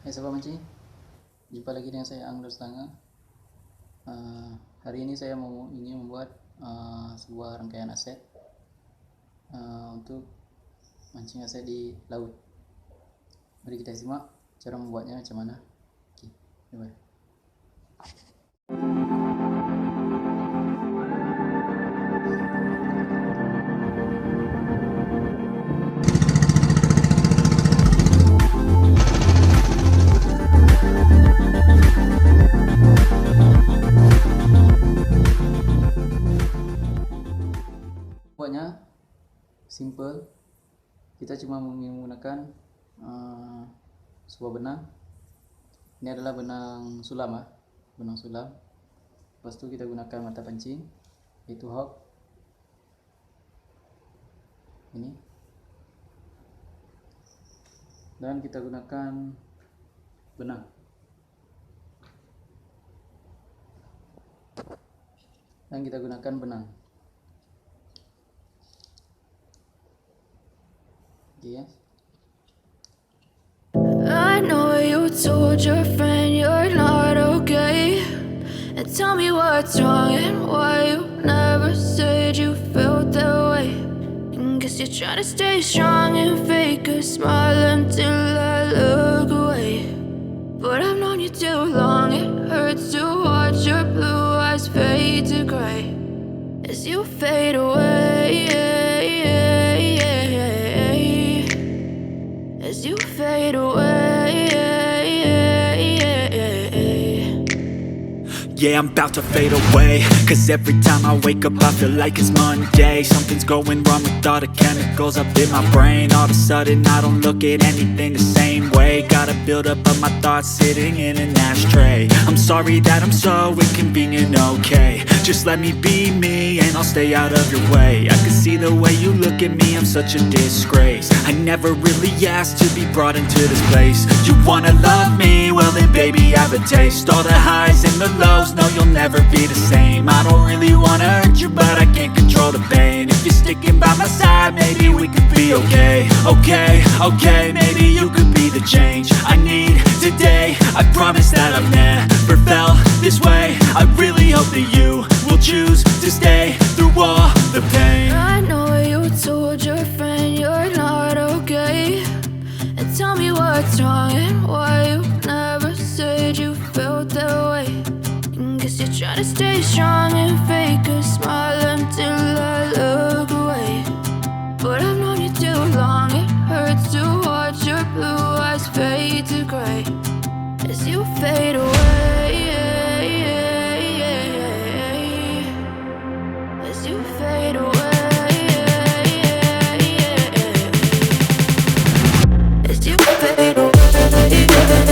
Hai sahabat mancing, jumpa lagi dengan saya Angler Seulanga. Hari ini saya ingin membuat sebuah rangkaian aset untuk mancing aset di laut. Mari kita simak cara membuatnya macam mana. Oke, coba. Buatnya simple, kita cuma menggunakan sebuah benang. Ini adalah benang sulam, benang sulam. Lepas itu kita gunakan mata pancing, yaitu hook ini, dan kita gunakan benang. Yeah. I know you told your friend you're not okay, and tell me what's wrong and why you never said you felt that way. And guess you're trying to stay strong and fake a smile until I look away. But I've known you too long, it hurts to watch your blue eyes fade to gray as you fade away. As you fade away. Yeah, I'm about to fade away, cause every time I wake up I feel like it's Monday. Something's going wrong with all the chemicals up in my brain. All of a sudden I don't look at anything the same way. Gotta build up of my thoughts sitting in an ashtray. I'm sorry that I'm so inconvenient, okay. Just let me be me and I'll stay out of your way. I can see the way you look at me, I'm such a disgrace. I never really asked to be brought into this place. You wanna love me? Well then baby have a taste. All the highs and the lows, no you'll never be the same. I don't really wanna hurt you but I can't control the pain. If you're sticking by my side maybe we could be okay. Okay, maybe you could be the change I need today. I promise that I've never felt this way. I really hope that you will choose to stay through all the pain. I know you told your friend you're not okay, and tell me what's wrong and why you never said you felt that way. And guess you're trying to stay strong and fake a smile until I look away. But I've known you too long, it hurts to watch your blue eyes fade to gray as you fade away. As you fade away. As you fade away.